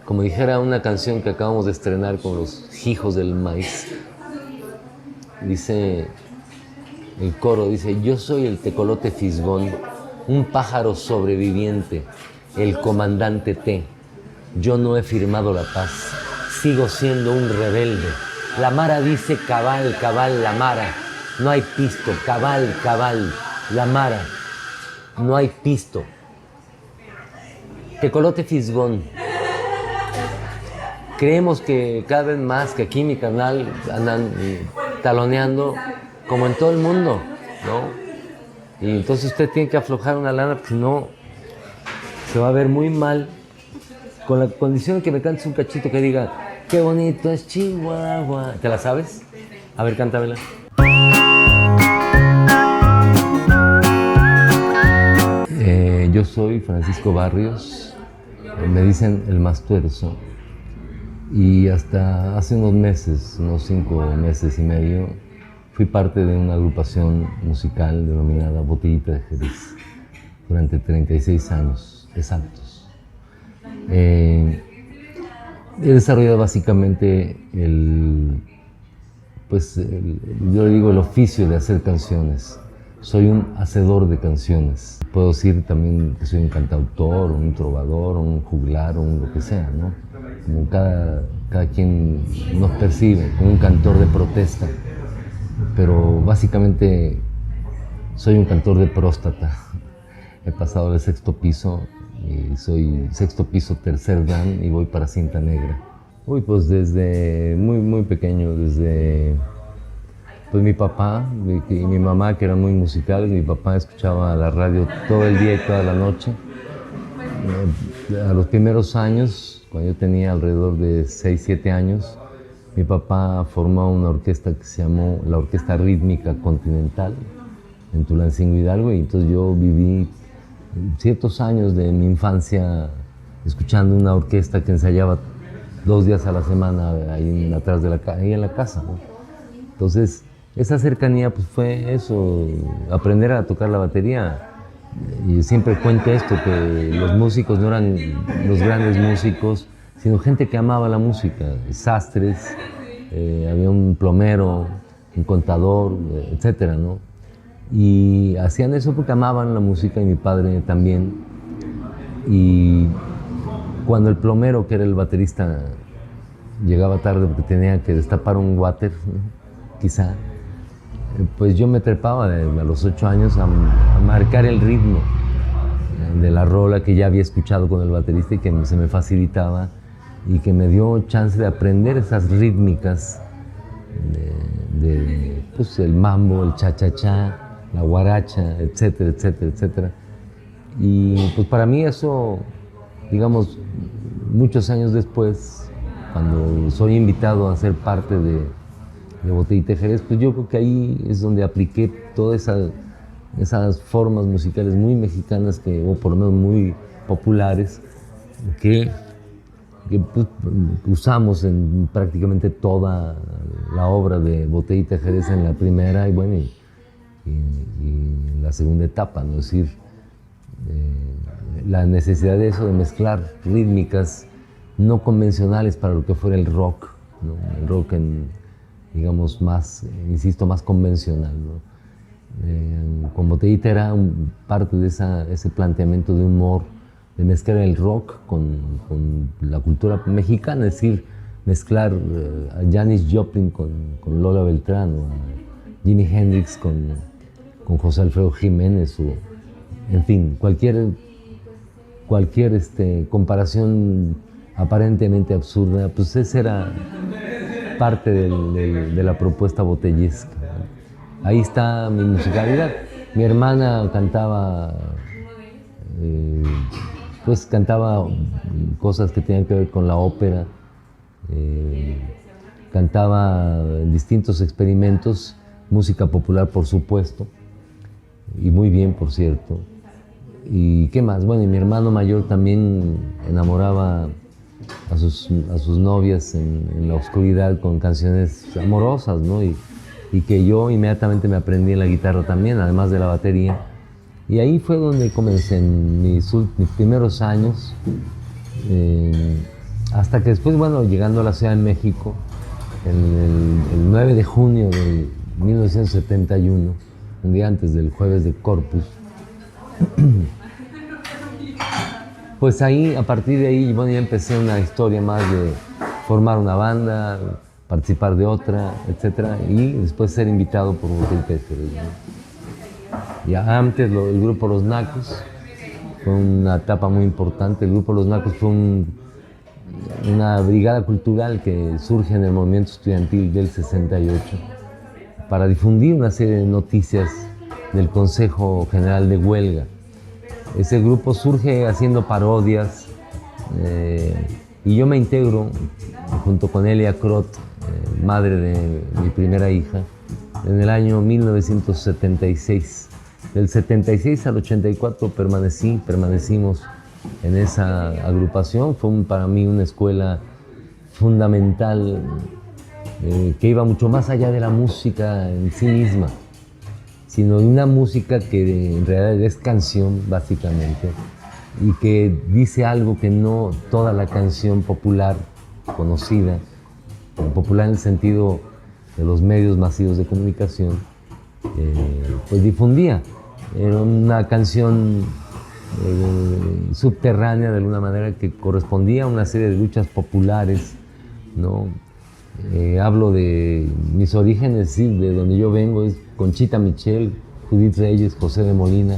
como dijera una canción que acabamos de estrenar con los Hijos del Maíz, dice, el coro dice: yo soy el tecolote fisgón, un pájaro sobreviviente, el comandante T. Yo no he firmado la paz, sigo siendo un rebelde. La Mara dice: cabal, cabal, la Mara. No hay pisto, cabal, cabal, la Mara. No hay pisto. Tecolote fisgón. Creemos que cada vez más que aquí mi carnal andan taloneando como en todo el mundo, ¿no? Y entonces usted tiene que aflojar una lana porque si no se va a ver muy mal, con la condición de que me cantes un cachito que diga: qué bonito es Chihuahua. ¿Te la sabes? A ver, cántamela. Yo soy Francisco Barrios, me dicen el Mastuerzo, y hasta hace unos meses, unos 5 meses y medio, fui parte de una agrupación musical denominada Botellita de Jerez durante 36 años exactos. He desarrollado básicamente yo digo el oficio de hacer canciones. Soy un hacedor de canciones. Puedo decir también que soy un cantautor, un trovador, un juglar, o un lo que sea, ¿no? Como cada quien nos percibe, como un cantor de protesta. Pero básicamente soy un cantor de próstata. He pasado del 6º piso y soy 6º piso, 3er dan, y voy para cinta negra. Uy, pues desde muy pequeño, desde pues mi papá y mi mamá, que eran muy musicales. Mi papá escuchaba la radio todo el día y toda la noche. A los primeros años, cuando yo tenía alrededor de 6, 7 años, mi papá formó una orquesta que se llamó la Orquesta Rítmica Continental en Tulancingo, Hidalgo, y entonces yo viví ciertos años de mi infancia escuchando una orquesta que ensayaba 2 días a la semana ahí atrás de ahí en la casa, ¿no? Entonces, esa cercanía pues fue eso, aprender a tocar la batería. Y siempre cuento esto, que los músicos no eran los grandes músicos, sino gente que amaba la música, sastres, había un plomero, un contador, etcétera, ¿no? Y hacían eso porque amaban la música, y mi padre también. Y cuando el plomero, que era el baterista, llegaba tarde porque tenía que destapar un water, ¿no? Quizá, pues yo me trepaba a los 8 años a marcar el ritmo de la rola que ya había escuchado con el baterista y que se me facilitaba, y que me dio chance de aprender esas rítmicas pues el mambo, el cha-cha-cha, la guaracha, etcétera, etcétera, etcétera. Y pues para mí eso, digamos, muchos años después, cuando soy invitado a ser parte de Botellita de Jerez, pues yo creo que ahí es donde apliqué todas esas formas musicales muy mexicanas, o por lo menos muy populares, que pues, usamos en prácticamente toda la obra de Botellita de Jerez, en la primera y bueno, y en la segunda etapa, ¿no? Es decir, la necesidad de eso, de mezclar rítmicas no convencionales para lo que fuera el rock, ¿no? El rock digamos, más, insisto, más convencional, ¿no? Con Botellita era parte de ese planteamiento de humor, de mezclar el rock con la cultura mexicana, es decir, mezclar a Janis Joplin con Lola Beltrán, o a Jimi Hendrix con José Alfredo Jiménez, o, en fin, cualquier comparación aparentemente absurda, pues esa era parte de la propuesta botellesca. Ahí está mi musicalidad. Mi hermana cantaba, pues cantaba cosas que tenían que ver con la ópera, cantaba distintos experimentos, música popular por supuesto, y muy bien, por cierto. ¿Y qué más? Bueno, y mi hermano mayor también enamoraba a sus novias en la oscuridad con canciones amorosas, ¿no? Y que yo inmediatamente me aprendí en la guitarra también, además de la batería. Y ahí fue donde comencé, en mis primeros años, Hasta que después, bueno, llegando a la Ciudad de México, el 9 de junio de 1971, un día antes del jueves de Corpus, pues ahí, a partir de ahí, bueno, ya empecé una historia más de formar una banda, participar de otra, etcétera, y después ser invitado por Hotel Péteres, ¿no? Ya antes el grupo Los Nacos fue una etapa muy importante. El grupo Los Nacos fue una brigada cultural que surge en el movimiento estudiantil del 68 para difundir una serie de noticias del Consejo General de Huelga. Ese grupo surge haciendo parodias y yo me integro junto con Elia Crot, madre de mi primera hija, en el año 1976. Del 76 al 84 permanecimos en esa agrupación. Fue para mí una escuela fundamental que iba mucho más allá de la música en sí misma, sino de una música que en realidad es canción, básicamente, y que dice algo que no toda la canción popular conocida, popular en el sentido de los medios masivos de comunicación, pues difundía. Era una canción subterránea de alguna manera que correspondía a una serie de luchas populares, ¿no? Hablo de mis orígenes, sí, de donde yo vengo, es Conchita Michel, Judith Reyes, José de Molina,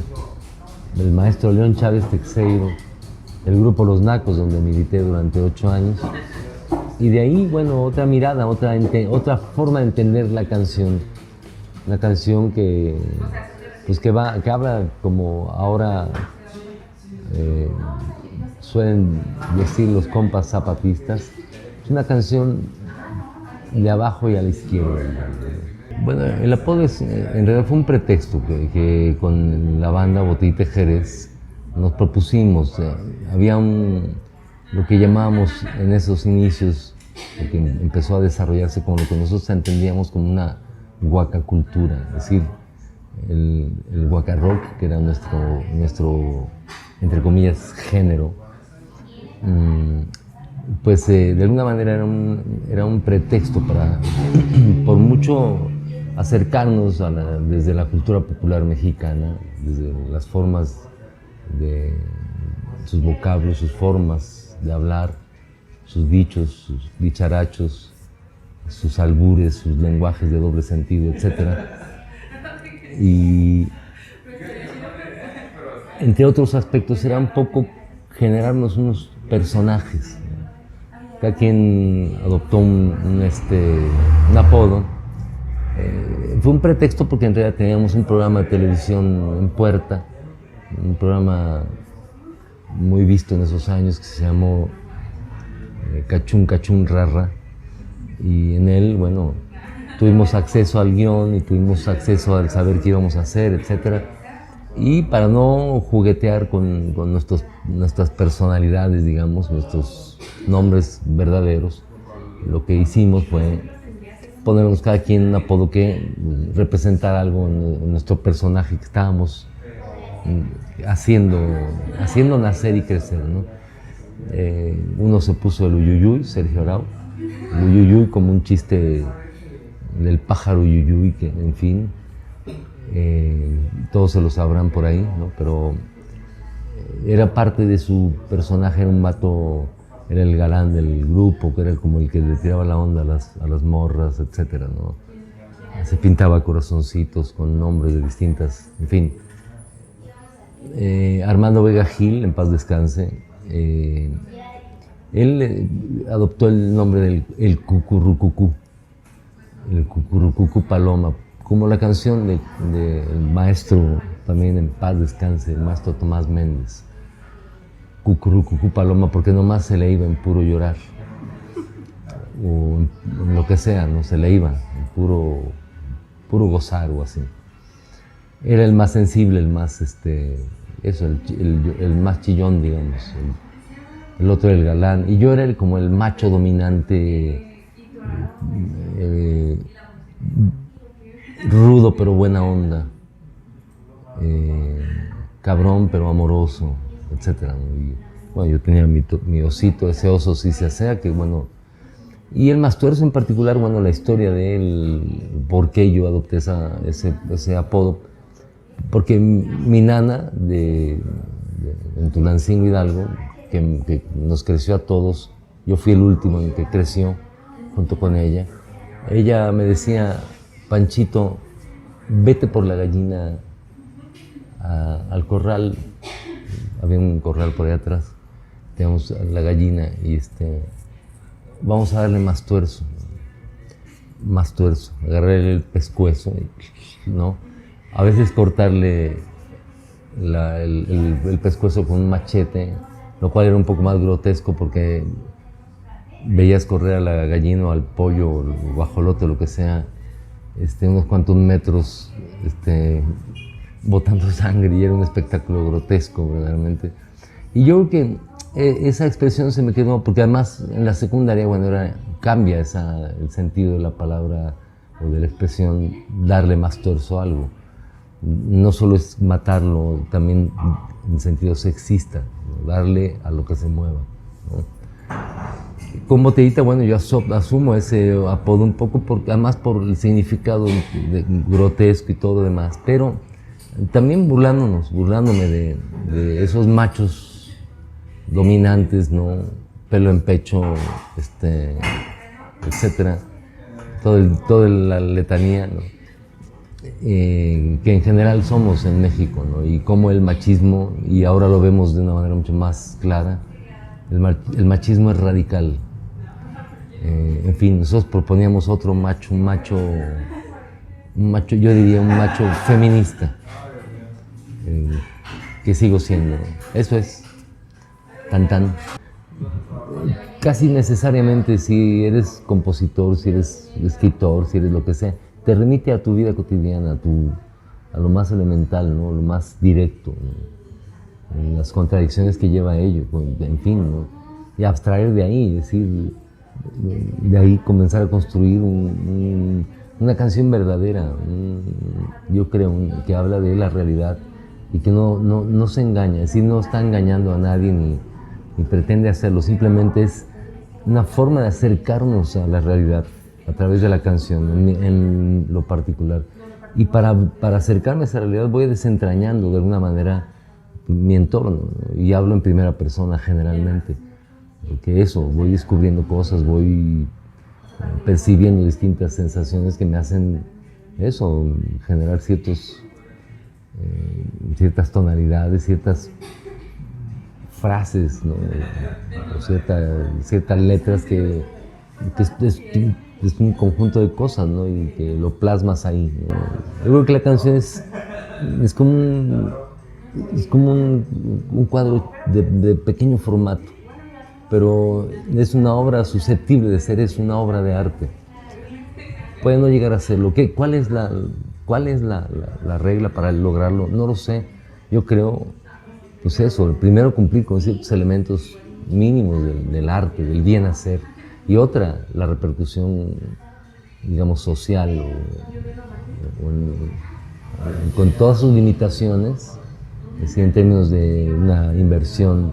el maestro León Chávez Texeiro, el grupo Los Nacos, donde milité durante 8 años. Y de ahí, bueno, otra mirada, otra forma de entender la canción. Una canción que, pues que habla como ahora suelen decir los compas zapatistas. Es una canción de abajo y a la izquierda. Bueno, el apodo en realidad fue un pretexto que con la banda Botellita Jerez nos propusimos. Había lo que llamábamos en esos inicios, que empezó a desarrollarse como lo que nosotros entendíamos como una guacacultura, es decir, el guacarrock, que era nuestro, entre comillas, género. Pues de alguna manera era un pretexto para, por mucho, acercarnos desde la cultura popular mexicana, desde las formas de sus vocablos, sus formas de hablar, sus dichos, sus dicharachos, sus albures, sus lenguajes de doble sentido, etc. Y entre otros aspectos era un poco generarnos unos personajes. Cada quien adoptó un apodo. Fue un pretexto porque en realidad teníamos un programa de televisión en puerta, un programa muy visto en esos años que se llamó Cachún Cachún Rarra, y en él, bueno, tuvimos acceso al guión y tuvimos acceso al saber qué íbamos a hacer, etc. Y para no juguetear con nuestras personalidades, digamos, nuestros nombres verdaderos, lo que hicimos fue ponernos cada quien un apodo que representara algo en nuestro personaje que estábamos haciendo nacer y crecer, ¿no? Uno se puso el Uyuyuy, Sergio Arau, el Uyuyuy como un chiste del pájaro Uyuyuy, que en fin, todos se lo sabrán por ahí, ¿no? Pero era parte de su personaje, era un vato, era el galán del grupo, que era como el que le tiraba la onda a las morras, etcétera, ¿no? Se pintaba corazoncitos con nombres de distintas, en fin. Armando Vega Gil, en paz descanse, él adoptó el nombre del el Cucurrucucú Paloma, como la canción del maestro, también en paz descanse, el maestro Tomás Méndez. Cucurrucucú Paloma, porque nomás se le iba en puro llorar, o en lo que sea, no se le iba en puro gozar o así. Era el más sensible, el más, el más chillón, digamos. El otro era el galán, y yo era como el macho dominante, rudo pero buena onda, cabrón pero amoroso, etc. Bueno, yo tenía mi osito, ese oso sí se hacía, que bueno. Y el Mastuerzo en particular, bueno, la historia de él, por qué yo adopté ese apodo. Porque mi nana en Tulancingo, Hidalgo, que nos creció a todos, yo fui el último en que creció junto con ella. Ella me decía, Panchito, vete por la gallina al corral. Había un corral por ahí atrás. Teníamos la gallina y vamos a darle más tuerzo. Agarrarle el pescuezo, ¿no? A veces cortarle el pescuezo con un machete, lo cual era un poco más grotesco porque veías correr a la gallina o al pollo o al guajolote o lo que sea, unos cuantos metros, botando sangre, y era un espectáculo grotesco verdaderamente. Y yo creo que esa expresión se me quedó, porque además en la secundaria, bueno, cambia el sentido de la palabra o de la expresión, darle más torso a algo. No solo es matarlo, también en sentido sexista, ¿no? Darle a lo que se mueva, ¿no? Con Botellita, bueno, yo asumo ese apodo un poco, además por el significado grotesco y todo lo demás, pero también burlándome de esos machos dominantes, ¿no? Pelo en pecho, etcétera, toda la letanía, ¿no? Que en general somos en México, ¿no? Y cómo el machismo, y ahora lo vemos de una manera mucho más clara, el machismo es radical. En fin, nosotros proponíamos otro macho, yo diría un macho feminista, que sigo siendo. Eso es, tan. Casi necesariamente, si eres compositor, si eres escritor, si eres lo que sea, te remite a tu vida cotidiana, a lo más elemental, ¿no? Lo más directo, ¿no? Las contradicciones que lleva a ello, en fin, ¿no? Y abstraer de ahí, decir, de ahí comenzar a construir una canción verdadera, yo creo, que habla de la realidad y que no se engaña, es decir, no está engañando a nadie ni pretende hacerlo, simplemente es una forma de acercarnos a la realidad a través de la canción, en lo particular. Y para acercarme a esa realidad voy desentrañando de alguna manera mi entorno, ¿no? Y hablo en primera persona generalmente, porque voy descubriendo cosas, voy percibiendo distintas sensaciones que me hacen generar ciertas tonalidades, ciertas frases, ¿no? O ciertas letras que es un conjunto de cosas, ¿no? Y que lo plasmas ahí, ¿no? Yo creo que la canción es como un cuadro de pequeño formato, pero es una obra susceptible de ser, es una obra de arte. Puede no llegar a serlo. ¿Cuál es la regla para lograrlo? No lo sé. Yo creo, pues primero cumplir con ciertos elementos mínimos del arte, del bien hacer. Y otra, la repercusión, digamos, social, con todas sus limitaciones, es decir, en términos de una inversión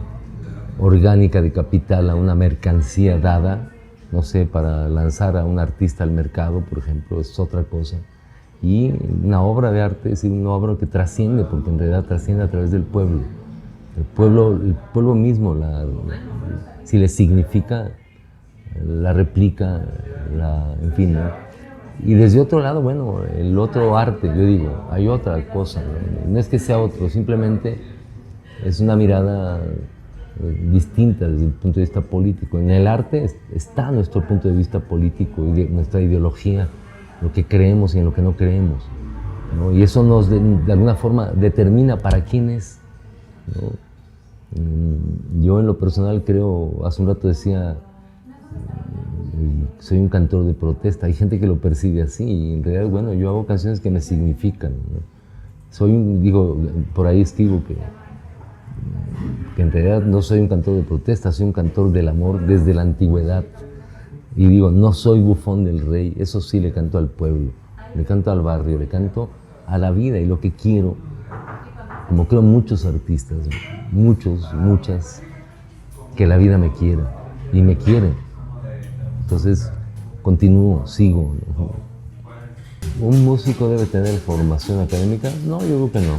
orgánica de capital a una mercancía dada, no sé, para lanzar a un artista al mercado, por ejemplo, es otra cosa. Y una obra de arte, es decir, una obra que trasciende, porque en realidad trasciende a través del pueblo. El pueblo mismo, si le significa, la replica, en fin, ¿no? Y desde otro lado, bueno, el otro arte, yo digo, hay otra cosa, no es que sea otro, simplemente es una mirada distinta desde el punto de vista político. En el arte está nuestro punto de vista político y nuestra ideología, lo que creemos y en lo que no creemos, ¿no? Y eso nos, de alguna forma, determina para quién es, ¿no? Yo en lo personal creo, hace un rato decía, soy un cantor de protesta. Hay gente que lo percibe así y en realidad, bueno, yo hago canciones que me significan, ¿no? Digo, por ahí escribo que en realidad no soy un cantor de protesta, soy un cantor del amor desde la antigüedad. Y digo, no soy bufón del rey, eso sí le canto al pueblo, le canto al barrio, le canto a la vida y lo que quiero, como creo muchos artistas, muchas, que la vida me quiera y me quiere. Entonces continúo, sigo. ¿Un músico debe tener formación académica? No, yo creo que no.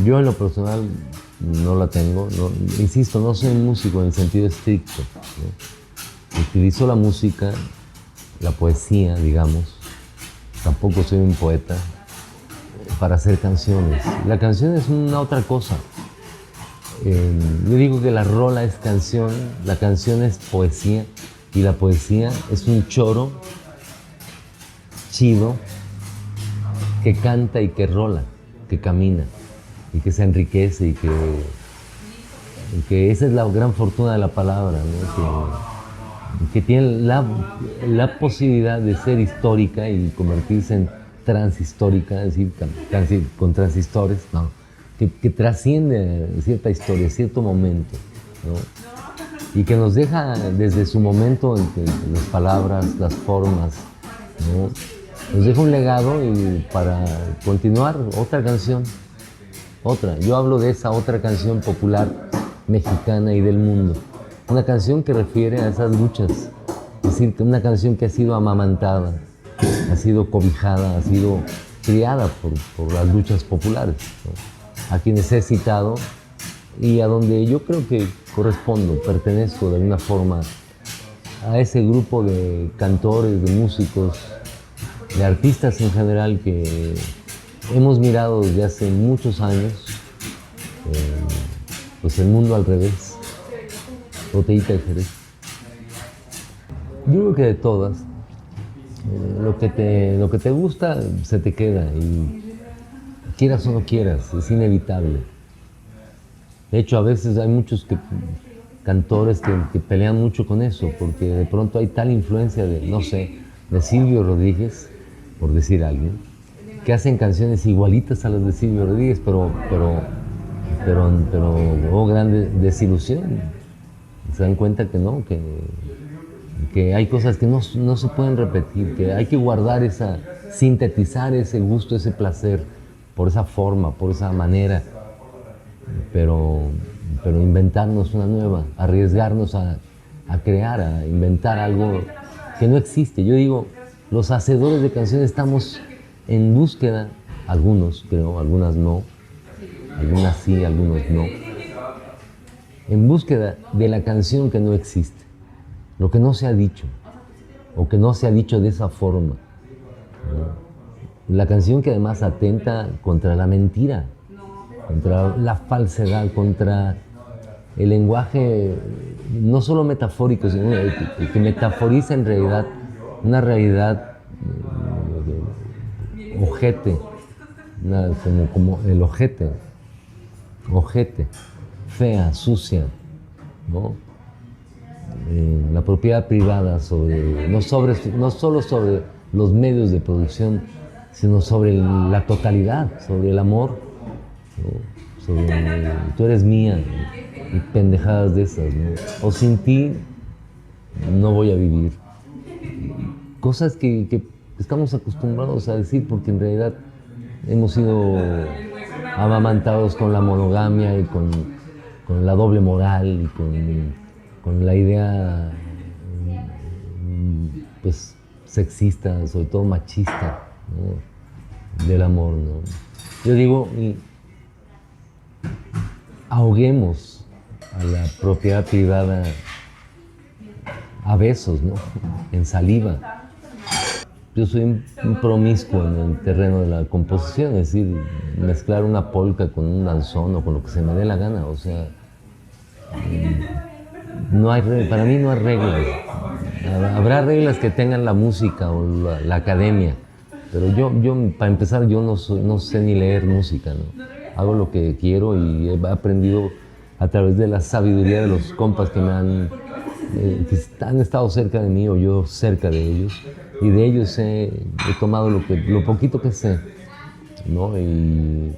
Yo en lo personal no la tengo. No, insisto, no soy un músico en el sentido estricto, ¿no? Utilizo la música, la poesía, digamos. Tampoco soy un poeta para hacer canciones. La canción es una otra cosa. Yo digo que la rola es canción, la canción es poesía y la poesía es un choro chido que canta y que rola, que camina y que se enriquece y que esa es la gran fortuna de la palabra, ¿no? Que tiene la posibilidad de ser histórica y convertirse en transhistórica, es decir, con transistores, ¿no? Que trasciende cierta historia, cierto momento, ¿no? Y que nos deja desde su momento las palabras, las formas, ¿no? Nos deja un legado y para continuar otra canción, otra. Yo hablo de esa otra canción popular mexicana y del mundo. Una canción que refiere a esas luchas, es decir, una canción que ha sido amamantada, ha sido cobijada, ha sido criada por las luchas populares, ¿no? A quienes he citado y a donde yo creo que correspondo, pertenezco de alguna forma a ese grupo de cantores, de músicos, de artistas en general que hemos mirado desde hace muchos años pues el mundo al revés, Botellita de Jerez. Yo creo que de todas, lo que te gusta se te queda y quieras o no quieras, es inevitable. De hecho, a veces hay muchos cantores que pelean mucho con eso, porque de pronto hay tal influencia de, no sé, de Silvio Rodríguez, por decir a alguien, que hacen canciones igualitas a las de Silvio Rodríguez, pero hubo gran desilusión. Se dan cuenta que no, que hay cosas que no se pueden repetir, que hay que guardar sintetizar ese gusto, ese placer, por esa forma, por esa manera, pero inventarnos una nueva, arriesgarnos a crear, a inventar algo que no existe. Yo digo, los hacedores de canciones estamos en búsqueda, algunos creo, algunas no, algunas sí, algunos no, en búsqueda de la canción que no existe, lo que no se ha dicho, o que no se ha dicho de esa forma, ¿no? La canción que además atenta contra la mentira, contra la falsedad, contra el lenguaje no solo metafórico, sino que metaforiza en realidad una realidad ojete, como el ojete, fea, sucia, ¿no? La propiedad privada no solo sobre los medios de producción, sino sobre la totalidad, sobre el amor, ¿no? Sobre tú eres mía y pendejadas de esas, ¿no? O sin ti no voy a vivir. Cosas que estamos acostumbrados a decir porque en realidad hemos sido amamantados con la monogamia y con la doble moral y con la idea pues sexista, sobre todo machista, ¿no? Del amor, ¿no? Yo digo, ahoguemos a la propiedad privada a besos, ¿no? En saliva. Yo soy un promiscuo en el terreno de la composición, es decir, mezclar una polca con un danzón o con lo que se me dé la gana, o sea, para mí no hay reglas. Habrá reglas que tengan la música o la academia, pero yo para empezar, yo no sé ni leer música, ¿no? Hago lo que quiero y he aprendido a través de la sabiduría de los compas que que han estado cerca de mí o yo cerca de ellos, y de ellos he tomado lo poquito que sé, ¿no? Y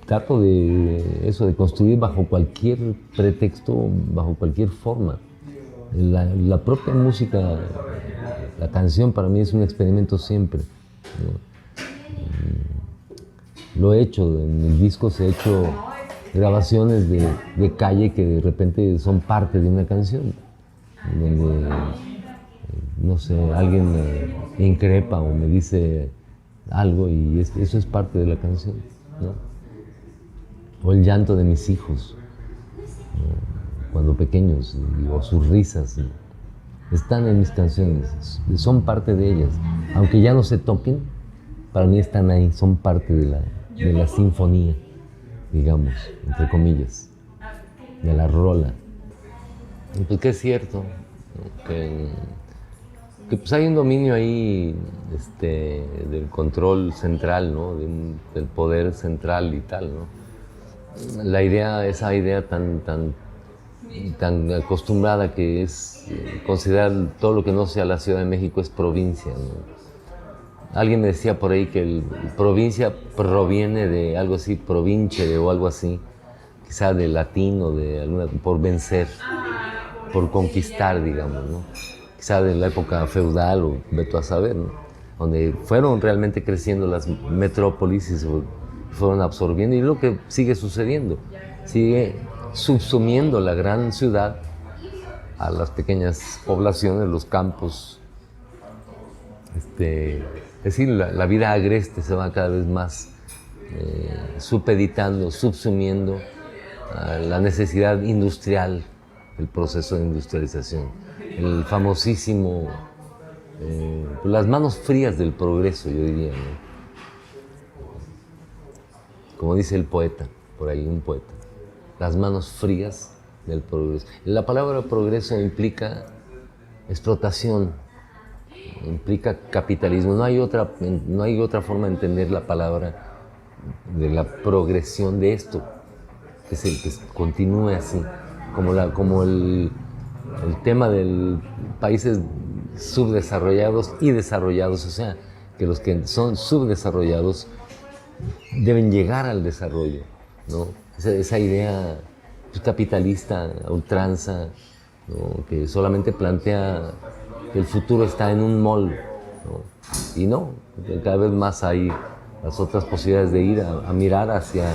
trato de construir bajo cualquier pretexto, bajo cualquier forma. La propia música, la canción para mí es un experimento siempre, ¿no? Lo he hecho, en mis discos he hecho grabaciones de calle que de repente son parte de una canción, donde, no sé, alguien me increpa o me dice algo y eso es parte de la canción, ¿no? O el llanto de mis hijos, ¿no? Cuando pequeños, o sus risas, ¿no? Están en mis canciones, son parte de ellas. Aunque ya no se toquen, para mí están ahí, son parte de la sinfonía, digamos, entre comillas, de la rola. Y pues que es cierto, ¿no? Que pues hay un dominio ahí del control central, ¿no? Del poder central y tal, ¿no? Esa idea tan acostumbrada que es considerar todo lo que no sea la Ciudad de México es provincia, ¿no? Alguien me decía por ahí que provincia proviene de algo así, province o algo así, quizá de latín o por vencer, por conquistar, digamos, ¿no? Quizá de la época feudal o vete a saber, ¿no? Donde fueron realmente creciendo las metrópolis y se fueron absorbiendo, y lo que sigue sucediendo, sigue subsumiendo la gran ciudad a las pequeñas poblaciones, los campos. Es decir, la vida agreste se va cada vez más supeditando, subsumiendo a la necesidad industrial, el proceso de industrialización, el famosísimo, las manos frías del progreso, yo diría, ¿no? Como dice el poeta, por ahí un poeta, las manos frías del progreso. La palabra progreso implica explotación, implica capitalismo. No hay otra forma de entender la palabra de la progresión de esto, que continúe así, como el tema de países subdesarrollados y desarrollados, o sea, que los que son subdesarrollados deben llegar al desarrollo, ¿no? Esa idea capitalista, a ultranza, ¿no? Que solamente plantea que el futuro está en un mall, ¿no? Y no, cada vez más hay las otras posibilidades de ir a mirar hacia,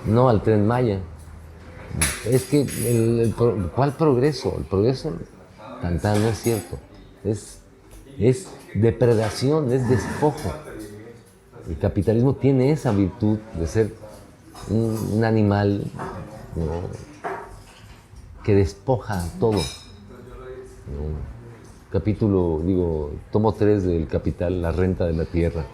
no al Tren Maya. Es que, ¿cuál progreso? El progreso, no es cierto. Es depredación, es despojo. El capitalismo tiene esa virtud de ser un animal, ¿no? Que despoja todo, ¿no? Tomo 3 del Capital, la renta de la tierra,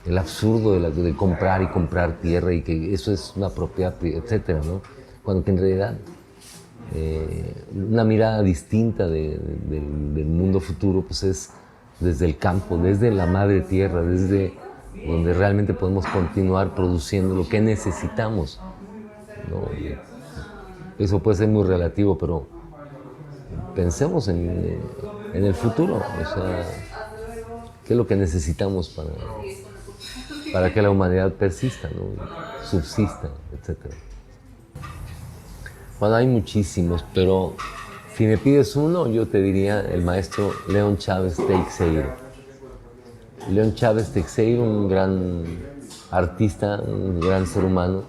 el absurdo de comprar y comprar tierra y que eso es una propiedad, etcétera, ¿no? Cuando que en realidad una mirada distinta del mundo futuro pues es desde el campo, desde la madre tierra, desde donde realmente podemos continuar produciendo lo que necesitamos, ¿no? Eso puede ser muy relativo, pero pensemos en el futuro, o sea, qué es lo que necesitamos para que la humanidad persista, ¿no? Subsista, etc. Bueno, hay muchísimos, pero si me pides uno, yo te diría el maestro León Chávez Teixeira. León Chávez Teixeira, un gran artista, un gran ser humano,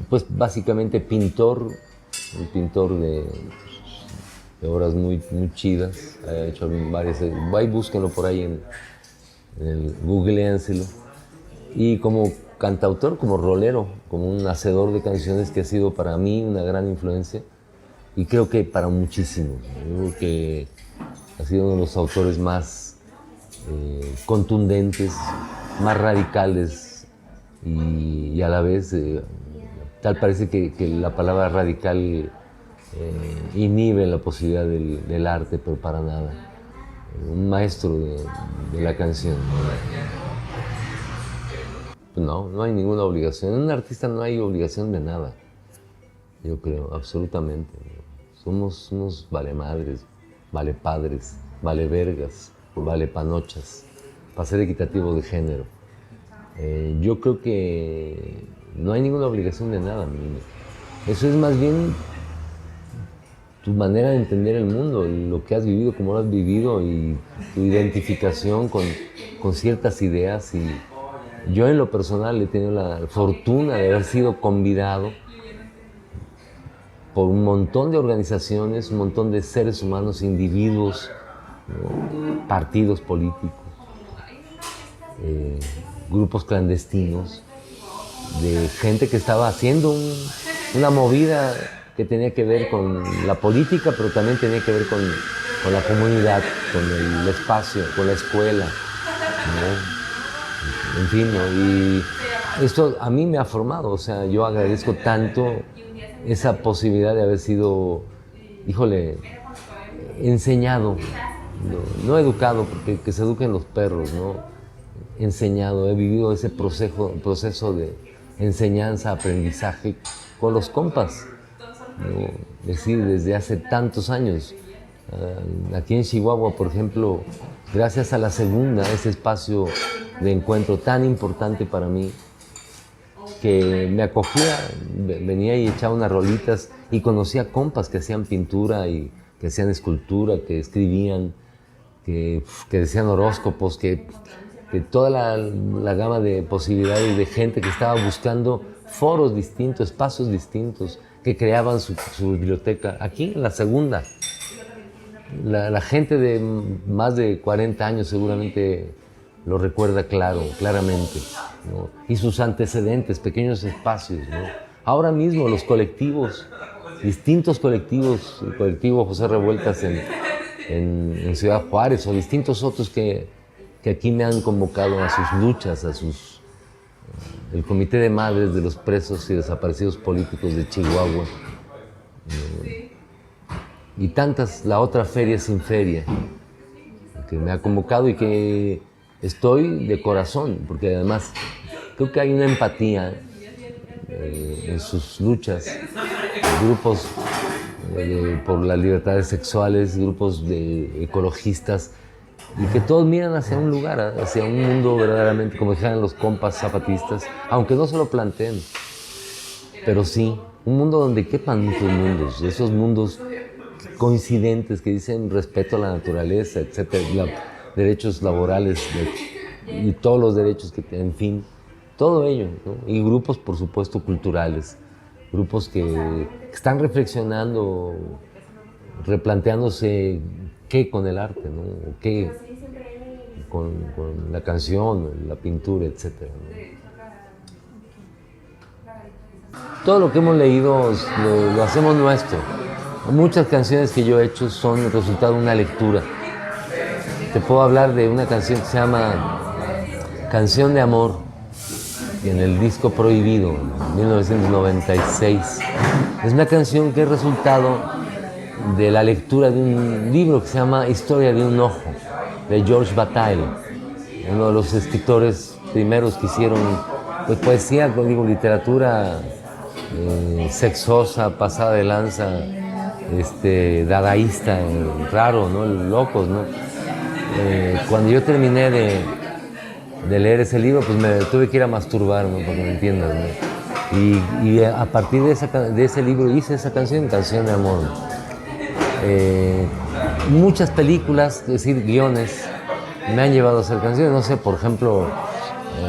pues básicamente pintor, un pintor de obras muy, muy chidas. Ha hecho varias, búsquenlo por ahí en el googleánselo. Y como cantautor, como rolero, como un hacedor de canciones que ha sido para mí una gran influencia y creo que para muchísimos. Yo creo que ha sido uno de los autores más contundentes, más radicales y a la vez tal parece que la palabra radical inhibe la posibilidad del arte, pero para nada. Un maestro de la canción. No hay ninguna obligación. En un artista no hay obligación de nada, yo creo, absolutamente. Somos unos vale madres, vale padres, vale vergas, vale panochas, para ser equitativo de género. Yo creo que no hay ninguna obligación de nada, mi niño. Eso es más bien tu manera de entender el mundo, lo que has vivido, cómo lo has vivido y tu identificación con ciertas ideas Yo en lo personal he tenido la fortuna de haber sido convidado por un montón de organizaciones, un montón de seres humanos, individuos, ¿no? Partidos políticos, grupos clandestinos, de gente que estaba haciendo una movida que tenía que ver con la política, pero también tenía que ver con la comunidad, con el espacio, con la escuela, ¿no? En fin, ¿no? Y esto a mí me ha formado, o sea, yo agradezco tanto esa posibilidad de haber sido, híjole, enseñado, no educado, porque que se eduquen los perros, ¿no? Enseñado, he vivido ese proceso de enseñanza, aprendizaje con los compas, ¿no? Es decir, desde hace tantos años. Aquí en Chihuahua, por ejemplo, gracias a la segunda, ese espacio de encuentro tan importante para mí, que me acogía, venía y echaba unas rolitas y conocía compas que hacían pintura y que hacían escultura, que escribían, que decían horóscopos, que toda la gama de posibilidades de gente que estaba buscando foros distintos, espacios distintos, que creaban su biblioteca. Aquí en la segunda, la gente de más de 40 años seguramente lo recuerda claramente, ¿no? Y sus antecedentes, pequeños espacios, ¿no? Ahora mismo los colectivos, distintos colectivos, el colectivo José Revueltas en Ciudad Juárez o distintos otros que aquí me han convocado a sus luchas, el Comité de Madres de los Presos y Desaparecidos Políticos de Chihuahua, y tantas, la otra Feria Sin Feria, que me ha convocado y que estoy de corazón, porque además creo que hay una empatía en sus luchas, grupos por las libertades sexuales, grupos de ecologistas, y que todos miran hacia un lugar, hacia un mundo verdaderamente, como dijeran los compas zapatistas, aunque no se lo planteen, pero sí, un mundo donde quepan muchos mundos, esos mundos coincidentes que dicen respeto a la naturaleza, etcétera, derechos laborales y todos los derechos que, en fin, todo ello, ¿no? Y grupos, por supuesto, culturales, grupos que están reflexionando, replanteándose qué con el arte, ¿no? Qué con la canción, la pintura, etcétera, ¿no? Todo lo que hemos leído lo hacemos nuestro. Muchas canciones que yo he hecho son el resultado de una lectura. Te puedo hablar de una canción que se llama Canción de Amor, en el disco Prohibido, 1996. Es una canción que es resultado de la lectura de un libro que se llama Historia de un Ojo, de George Bataille, uno de los escritores primeros que hicieron pues, poesía, literatura sexosa, pasada de lanza, dadaísta, raro, ¿no? Locos, ¿no? Cuando yo terminé de leer ese libro, pues me tuve que ir a masturbar, ¿no? Para que me entiendas, ¿no? Y a partir de ese libro hice esa canción, Canción de Amor. Muchas películas, es decir, guiones, me han llevado a hacer canciones. No sé, por ejemplo,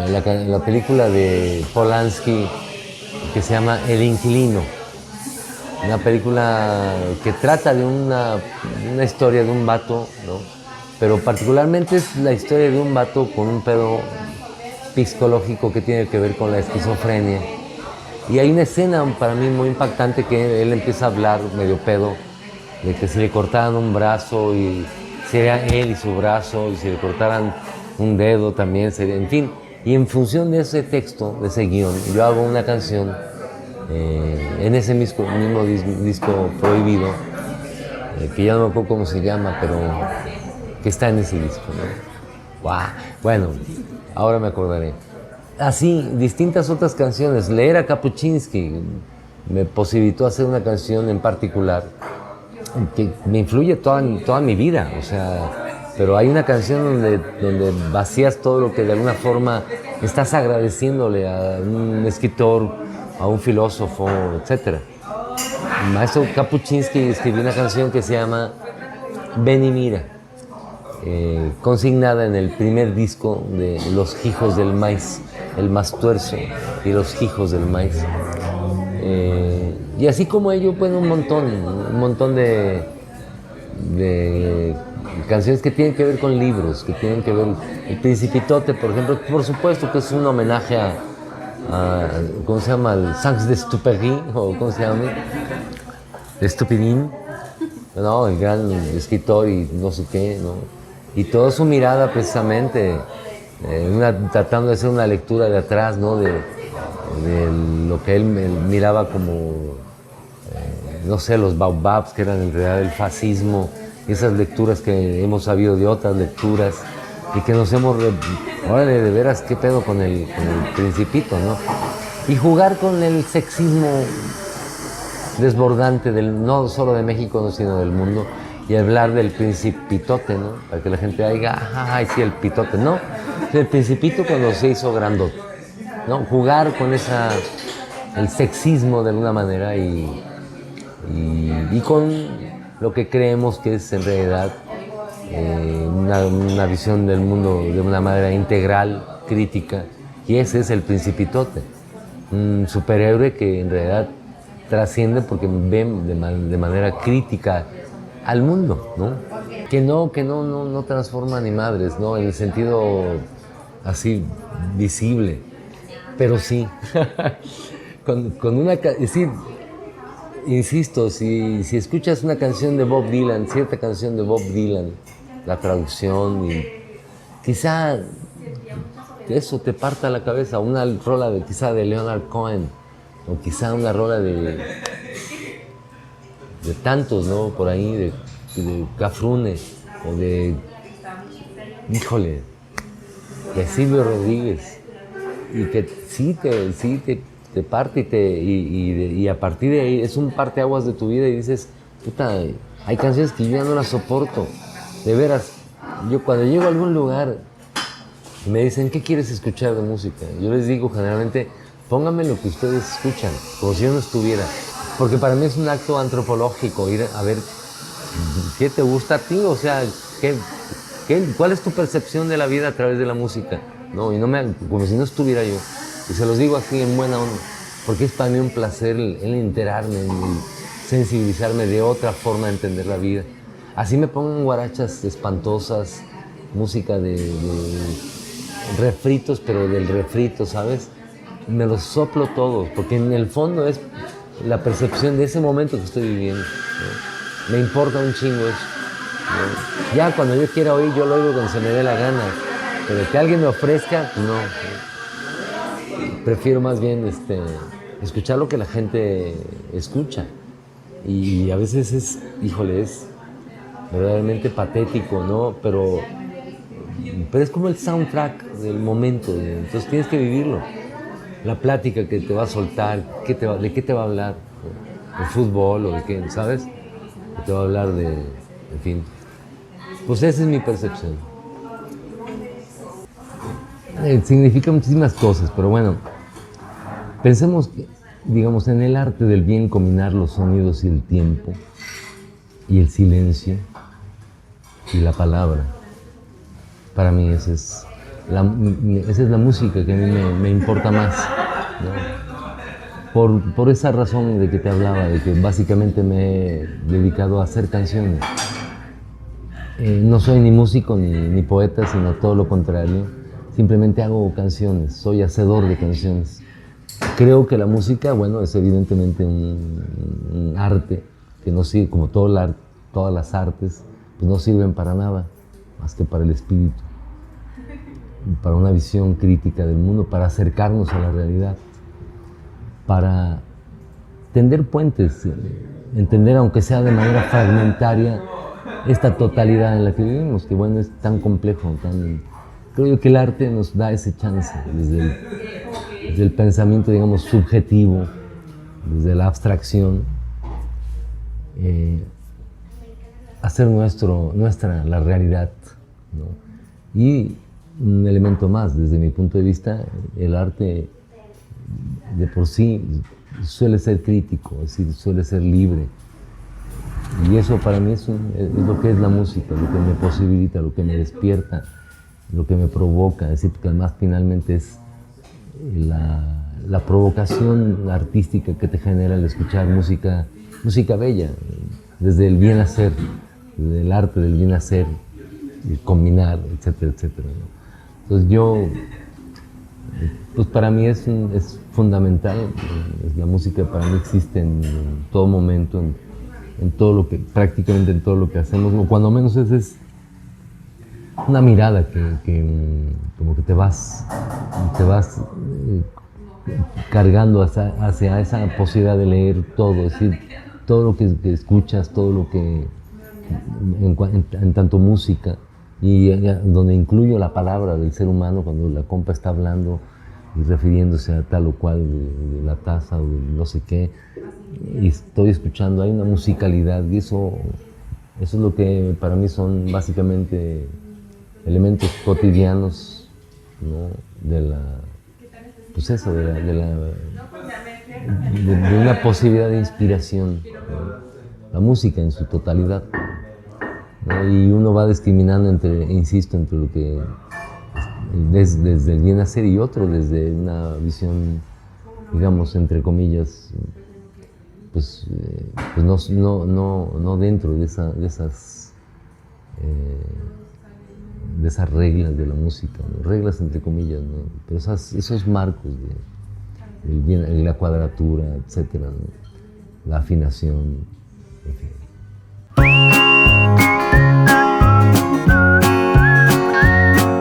la película de Polanski que se llama El Inquilino. Una película que trata de una historia de un vato, ¿no? Pero particularmente es la historia de un vato con un pedo psicológico que tiene que ver con la esquizofrenia. Y hay una escena para mí muy impactante que él empieza a hablar medio pedo de que si le cortaran un brazo y sería él y su brazo, y si le cortaran un dedo también sería, en fin. Y en función de ese texto, de ese guión, yo hago una canción en ese mismo disco Prohibido, que ya no me acuerdo cómo se llama, pero que está en ese disco, ¿no? ¡Wow! Bueno, ahora me acordaré. Así, distintas otras canciones. Leer a Kapuscinski me posibilitó hacer una canción en particular que me influye toda mi vida, o sea, pero hay una canción donde vacías todo lo que de alguna forma estás agradeciéndole a un escritor, a un filósofo, etc. El maestro Kapuscinski escribió una canción que se llama Ven y Mira, consignada en el primer disco de Los Hijos del Maíz, el mastuerzo y los hijos del maíz. Y así como ello, pues un montón de canciones que tienen que ver con libros, que tienen que ver, El Principitote, por ejemplo, por supuesto que es un homenaje a ¿cómo se llama? El Sangs de Exupéry, o ¿cómo se llama? De Estupidín, ¿no? El gran escritor y no sé qué, ¿no? Y toda su mirada precisamente, tratando de hacer una lectura de atrás, ¿no? De lo que él miraba como, no sé, los baobabs, que eran en realidad el fascismo, y esas lecturas que hemos sabido de otras lecturas, y que nos hemos... Órale, de veras, qué pedo con el Principito, ¿no? Y jugar con el sexismo desbordante, no solo de México, sino del mundo, y hablar del Principitote, ¿no? Para que la gente diga, ay, sí, el pitote, ¿no? El Principito cuando se hizo grandote, ¿no? Jugar con el sexismo de alguna manera y con lo que creemos que es en realidad una visión del mundo de una manera integral, crítica, y ese es el Principitote, un superhéroe que en realidad trasciende porque ve de manera crítica al mundo, ¿no? Que no transforma ni madres, ¿no? En el sentido así visible, pero sí, con una... Sí, insisto, si escuchas una canción de Bob Dylan, cierta canción de Bob Dylan, la traducción, y quizá eso te parta la cabeza, una rola quizá de Leonard Cohen, o quizá una rola de tantos, ¿no? Por ahí, de Cafrune, o de, híjole, de Silvio Rodríguez, y que sí te parte y a partir de ahí es un parteaguas de tu vida y dices, puta, hay canciones que yo ya no las soporto. De veras, yo cuando llego a algún lugar y me dicen, ¿qué quieres escuchar de música? Yo les digo generalmente, pónganme lo que ustedes escuchan, como si yo no estuviera. Porque para mí es un acto antropológico ir a ver qué te gusta a ti, o sea, ¿cuál es tu percepción de la vida a través de la música? No, y como si no estuviera yo. Y se los digo así en buena onda, porque es para mí un placer el enterarme, el sensibilizarme de otra forma de entender la vida. Así me pongan guarachas espantosas, música de refritos, pero del refrito, ¿sabes? Me los soplo todos, porque en el fondo es la percepción de ese momento que estoy viviendo, ¿no? Me importa un chingo eso, ¿no? Ya cuando yo quiera oír, yo lo oigo cuando se me dé la gana, pero que alguien me ofrezca, no. Prefiero más bien escuchar lo que la gente escucha. Y a veces es verdaderamente patético, ¿no? Pero es como el soundtrack del momento, entonces tienes que vivirlo. La plática que te va a soltar, de qué te va a hablar, ¿no? De fútbol o de qué, ¿sabes? Que te va a hablar en fin. Pues esa es mi percepción. Significa muchísimas cosas, pero bueno, pensemos, digamos, en el arte del bien combinar los sonidos y el tiempo, y el silencio, y la palabra. Para mí esa es la música que a mí me importa más, ¿no? Por esa razón de que te hablaba, de que básicamente me he dedicado a hacer canciones. No soy ni músico ni poeta, sino todo lo contrario. Simplemente hago canciones, soy hacedor de canciones. Creo que la música, bueno, es evidentemente un arte que no sirve, como todas las artes, pues no sirven para nada, más que para el espíritu, para una visión crítica del mundo, para acercarnos a la realidad, para tender puentes, entender, aunque sea de manera fragmentaria, esta totalidad en la que vivimos, que bueno, es tan complejo, creo yo que el arte nos da ese chance, desde el pensamiento, digamos, subjetivo, desde la abstracción, hacer nuestra la realidad, ¿no? Y un elemento más, desde mi punto de vista, el arte de por sí suele ser crítico, es decir, suele ser libre. Y eso para mí es lo que es la música, lo que me posibilita, lo que me despierta, lo que me provoca, es decir, porque además finalmente es la provocación artística que te genera el escuchar música bella, desde el bien hacer, del arte del bien hacer, y combinar, etcétera, etcétera, ¿no? Entonces pues para mí es fundamental, la música para mí existe en todo momento, en todo lo que, prácticamente en todo lo que hacemos, ¿no? Cuando menos es una mirada que como que te vas cargando hacia esa posibilidad de leer todo, es decir, todo lo que escuchas, todo lo que en tanto música, y donde incluyo la palabra del ser humano cuando la compa está hablando y refiriéndose a tal o cual de la taza o de no sé qué, y estoy escuchando, hay una musicalidad, y eso es lo que para mí son básicamente elementos cotidianos, ¿no? Pues eso, de una posibilidad de inspiración, ¿no? La música en su totalidad, ¿no? Y uno va discriminando insisto, entre lo que desde el bien hacer y otro desde una visión, digamos, entre comillas, pues no dentro de esas reglas de la música, ¿no? Reglas entre comillas, ¿no? Pero esos marcos de la cuadratura, etcétera, ¿no? La afinación, en fin.